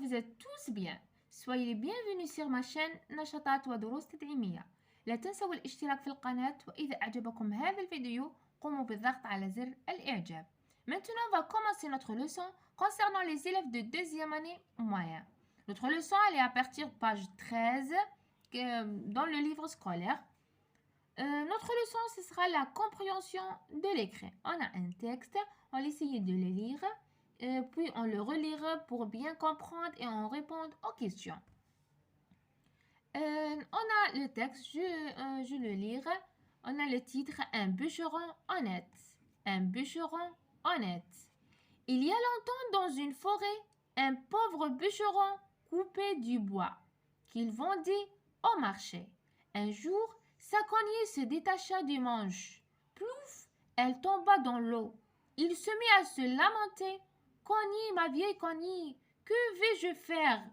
vous êtes tous bien. Soyez les bienvenus sur ma chaîne نشاطات ودروس تدعيمية. لا تنسوا الاشتراك في القناة وإذا أعجبكم هذا الفيديو قوموا بالضغط على زر الإعجاب. Maintenant, on va commencer notre leçon concernant les élèves de deuxième année moyen. Notre leçon, elle est à partir de page 13 dans le livre scolaire. Notre leçon, ce sera la compréhension de l'écrit. On a un texte, on va essayer de le lire, puis on le relira pour bien comprendre et on répond aux questions. On a le texte, je le lire. On a le titre « Un bûcheron honnête ». Un bûcheron honnête. Il y a longtemps dans une forêt, un pauvre bûcheron coupait du bois qu'il vendait au marché. Un jour, sa cognée se détacha du manche. Plouf, elle tomba dans l'eau. Il se mit à se lamenter. « Cognée, ma vieille cognée, que vais-je faire ?»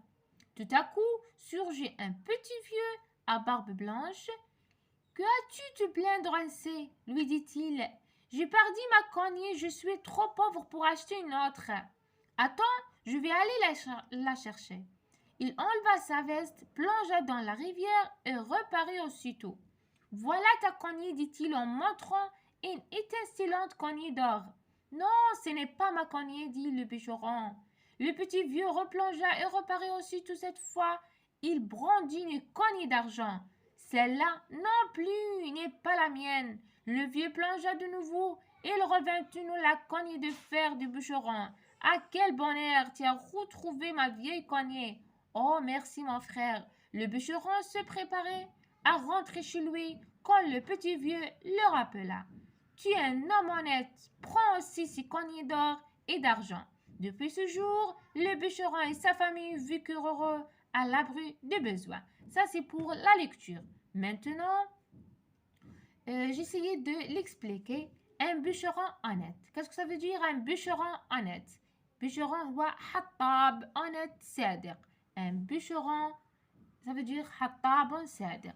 Tout à coup, surgit un petit vieux à barbe blanche. « Que as-tu te plaindre ainsi ?» lui dit-il. « J'ai perdu ma cognée, je suis trop pauvre pour acheter une autre. »« Attends, je vais aller la chercher. » Il enleva sa veste, plongea dans la rivière et reparut aussitôt. « Voilà ta cognée, dit-il en montrant une étincelante cognée d'or. »« Non, ce n'est pas ma cognée, dit le bûcheron. » Le petit vieux replongea et reparut aussitôt cette fois. Il brandit une cognée d'argent. « Celle-là non plus n'est pas la mienne. » Le vieux plongea de nouveau. Il revint tenant la cognée de fer du bûcheron. « Ah, quel bonheur! Tu as retrouvé ma vieille cognée. »« Oh, merci mon frère. » Le bûcheron se préparait à rentrer chez lui quand le petit vieux le rappela. « Tu es un homme honnête. Prends aussi ces cognées d'or et d'argent. » Depuis ce jour, le bûcheron et sa famille vécurent heureux à l'abri des besoins. Ça, c'est pour la lecture. Maintenant, j'essayais de l'expliquer. Un bûcheron honnête. Qu'est-ce que ça veut dire un bûcheron honnête? Bûcheron هو حطاب honnête صادق. Un bûcheron, ça veut dire حطاب صادق.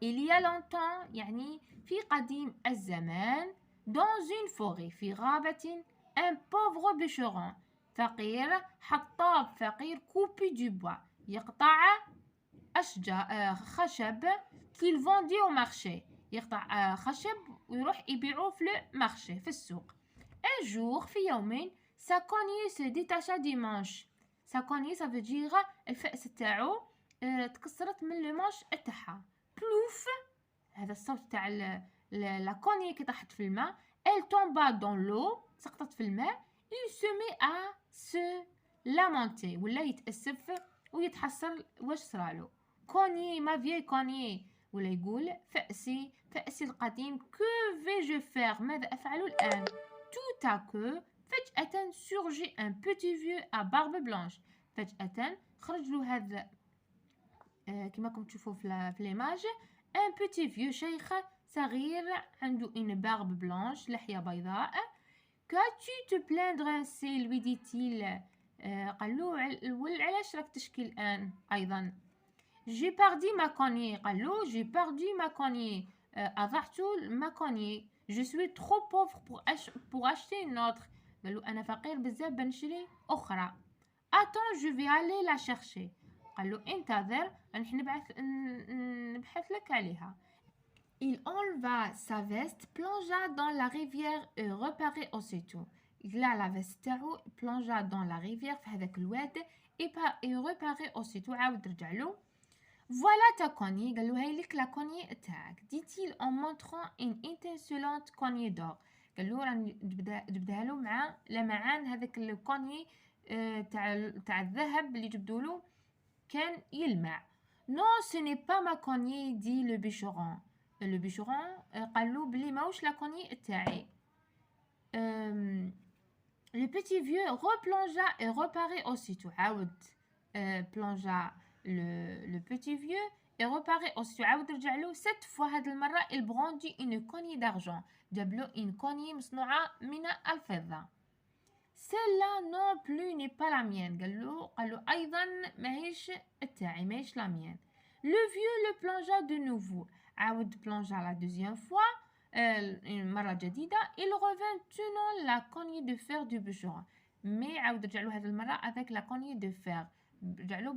Il y a longtemps, يعني في قديم الزمان, dans une forêt, في غابة, un pauvre bûcheron. فقير حطاب فقير coupé du bois يقطع خشب qu'il vendait au marché يقطع خشب ويروح يبيعوه في المارشي في السوق. Un jour في يوم sa cognée se détacha du manche. sa cognée ça veut dire الفأس تاعو تكسرت من المانش تاعها. بلوف هذا الصوت تاع لا كوني كي طاحت في الماء. Elle tomba dans l'eau سقطت في الماء. Il se met à se lamenter ولا يتأسف ويتحسر واش صرالو. كوني ما فيي كوني ولا يقول فأسي القديم. Que vais-je faire ماذا أفعل الآن. Tout à coup فجأة surgit un petit vieux à barbe blanche. فجأة خرج له هذا كما راكم تشوفوا في ليماج un petit vieux شيخ صغير عنده une barbe blanche لحية بيضاء. Qu'as-tu te plaindre ainsi lui dit-il. قال له علاش راك تشكي الآن أيضا. J'ai perdu ma cognée. قال له j'ai perdu ma cognée. أضعت ma cognée. Je suis trop pauvre pour acheter une autre. قال له أنا فقير بزاف بنشري أخرى. Attends, je vais aller la chercher. قال له انتظر نحن نبحث لك عليها. Il enleva sa veste, plongea dans la rivière et reparut aussitôt. Il a la veste تاعو, plongea dans la rivière في هذاك الواد et reparut aussitôt. عاود رجع له. Voilà ta cognée. قال له هاي لك لا كوني تاعك. dit-il en montrant une étincelante cognée d'or. قال له راني جبدها له مع لمعان هذاك الكوني تاع الذهب اللي جبدوا له كان يلمع. Non, ce n'est pas ma cognée, dit le bûcheron. Le bûcheron قال له بلي ماهوش لا كوني تاعي. Le petit vieux replongea et reparut aussitôt. عاود plongea le petit vieux et reparut aussitôt. عاود رجع له. Cette fois هاد المرة il brandit une cognée d'argent. جاب له une cognée مصنوعة من الفضة. Celle-là non plus n'est pas la mienne. قال له أيضا ماهيش التاعي ماهيش la mienne. Le vieux le plongea de nouveau. عاود plongea la deuxième fois. Une مرة جديدة. Il revint tenant la cognée de fer du bûcheron. Mais عاود رجع له هذه المرة avec la cognée de fer. جعلوه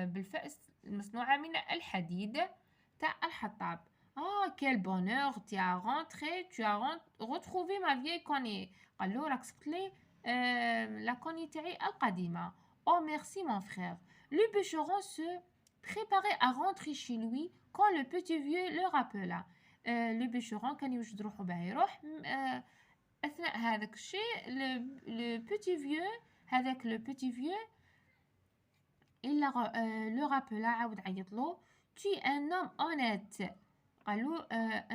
بالفأس المصنوعة من الحديد تاع الحطاب. quel bonheur, tu as rentré, tu as retrouvé ma vieille cognée. قال له راك سبت لي لا كوني تاعي القديمة. Oh merci mon frère. Le bûcheron se préparait à rentrer chez lui quand le petit vieux le rappela. le bûcheron كان يوجد روحه باه يروح أثناء هذاك الشيء le petit vieux هذاك le petit vieux il le rappela عاود عيط له tu es un homme honnête. قالوا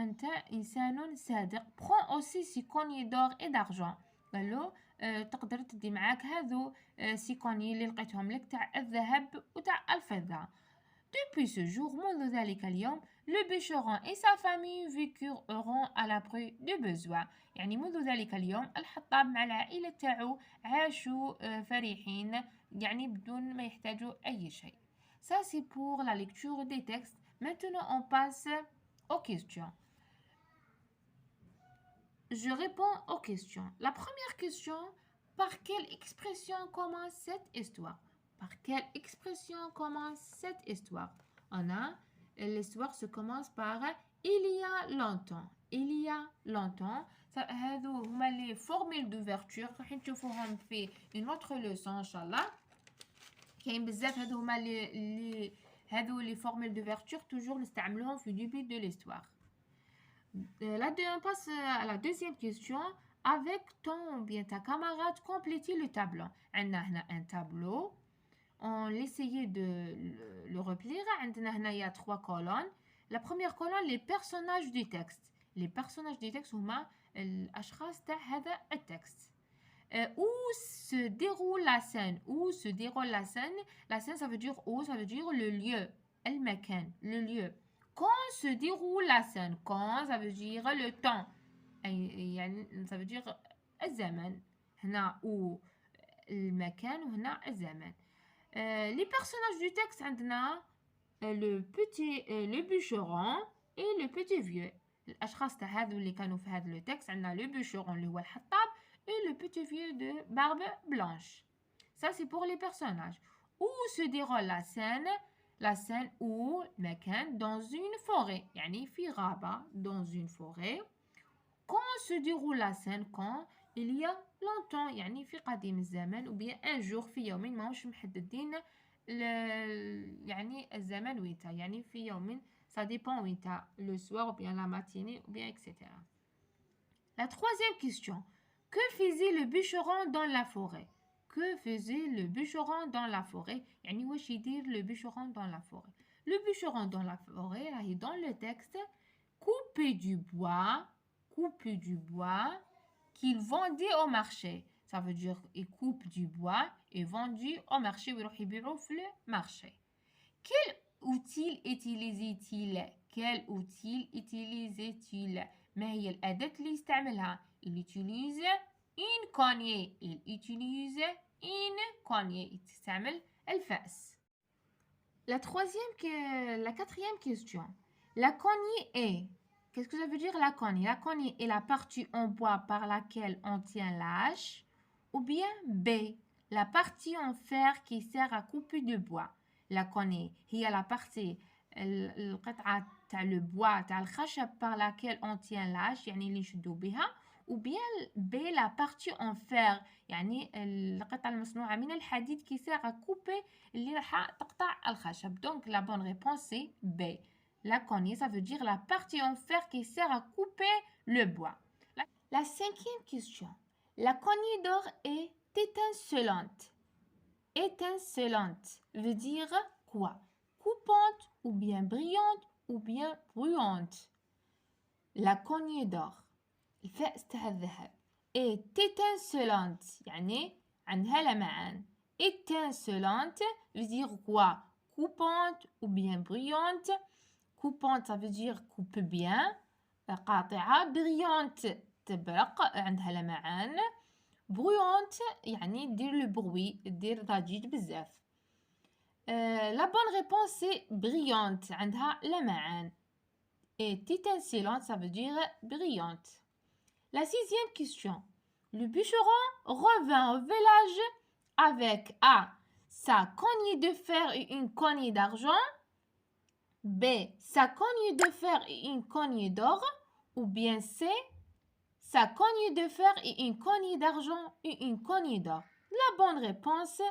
أنت إنسان صادق. prends aussi 6 cognets d'or et d'argent. قالوا تقدر تدي معاك هذو 6 cognets اللي لقيتهم لك تاع الذهب وتاع الفضة. Depuis ce jour, منذ ذلك اليوم, le bûcheron et sa famille vécurent heureux à l'abri du besoin. يعني منذ ذلك اليوم الحطاب مع العائلة تاعو عاشوا فرحين يعني بدون ما يحتاجوا أي شيء. Ça c'est pour la lecture des textes. Maintenant on passe aux questions. Je réponds aux questions. La première question, par quelle expression commence cette histoire? Par quelle expression commence cette histoire? L'histoire se commence par il y a longtemps. Il y a longtemps. هذو هما les formules d'ouverture راح نشوفوهم في une autre leçon ان شاء الله. كاين بزاف هذو هما هذو les formules d'ouverture toujours نستعملوهم في début de l'histoire. Là, on passe à la deuxième question. Avec ton ou bien ta camarade, complétez le tableau. On a un tableau. On essayait de le replier. Il y a 3 colonnes. La première colonne, les personnages du texte. Les personnages du texte sont الأشخاص تاع هذا التكست. Où se déroule la scène? Où se déroule la scène? La scène, ça veut dire où? Ça veut dire le lieu. المكان, le lieu. Quand se déroule la scène? Quand, ça veut dire le temps. يعني ça veut dire الزمن. هنا où المكان وهنا الزمن. Les personnages du texte عندنا le bûcheron et le petit vieux. الأشخاص تاع هذو اللي كانوا في هذا لو تكست عندنا le bûcheron اللي هو الحطاب et le petit vieux de barbe blanche. Ça c'est pour les personnages. Où se déroule la scène? La scène où مكان dans une forêt يعني في غابة dans une forêt. Quand se déroule la scène? Quand il y a longtemps يعني في قديم الزمن ou bien un jour في يوم ماهوش محددين يعني الزمن ويتا يعني في يوم ça dépend ويتا le soir ou bien la matinée ou bien etc. La troisième question. Que faisait le bûcheron dans la forêt? Que faisait le bûcheron dans la forêt? يعني واش يدير le bûcheron dans la forêt? Le bûcheron dans la forêt راهي dans le texte couper du bois qu'il vendait au marché. Ça veut dire il coupe du bois et vendu au marché ويروح يبيعوه في le marché. Quel outil utilisait-il? Quel outil utilisait-il? ما هي الأداة اللي يستعملها؟ Il utilise une cognée. Il utilise une cognée. يستعمل الفأس. La quatrième question. La cognée est. Qu'est-ce que ça veut dire la cognée? La cognée est la partie en bois par laquelle on tient la hache. Ou bien B. La partie en fer qui sert à couper du bois. La cognée هي la partie القطعة تاع le bois تاع الخشب par laquelle on tient la hache يعني اللي نشدو بها. ou bien B la partie en fer يعني القطعة المصنوعة من الحديد qui sert à couper اللي راح تقطع الخشب. Donc la bonne réponse c'est B. La cognée ça veut dire la partie en fer qui sert à couper le bois. La cinquième question. La cognée d'or est étincelante. Étincelante veut dire quoi? Coupante ou bien brillante ou bien brûlante. La cognée d'or الفأس تاع الذهب est étincelante يعني عندها لمعان. Étincelante veut dire quoi? Coupante ou bien brillante. Coupante ça veut dire coupe bien قاطعة. Brillante تبرق عندها لمعان. Bruyante يعني دير le bruit دير ضجيج بزاف. La bonne réponse c'est brillante عندها لمعان. Et étincelante ça veut dire brillante. La sixième question. Le bûcheron revint au village avec A. sa cognée de fer et une cognée d'argent. B, sa cognée de fer et une cognée d'or. Ou bien C, sa cognée de fer et une cognée d'argent et une cognée d'or. La bonne réponse,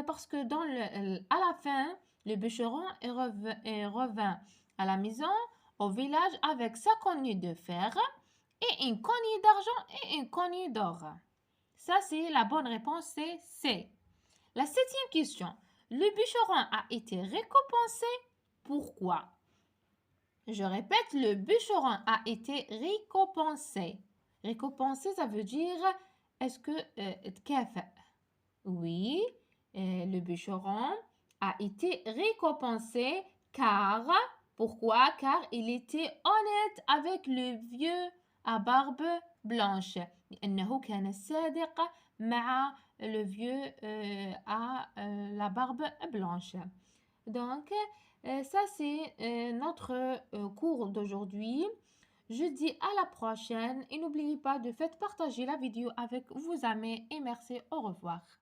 parce que à la fin, le bûcheron revint à la maison, au village, avec sa cognée de fer et une cognée d'argent et une cognée d'or. Ça, c'est la bonne réponse, c'est C. La 7e question. Le bûcheron a été récompensé. Pourquoi? Je répète, le bûcheron a été récompensé. Récompensé, ça veut dire, est-ce que oui, le bûcheron a été récompensé car, pourquoi? Car il était honnête avec le vieux à barbe blanche. لأنه كان صادق مع le vieux à la barbe blanche. Donc, ça c'est notre cours d'aujourd'hui. Je dis à la prochaine et n'oubliez pas de faire partager la vidéo avec vos amis et merci, au revoir.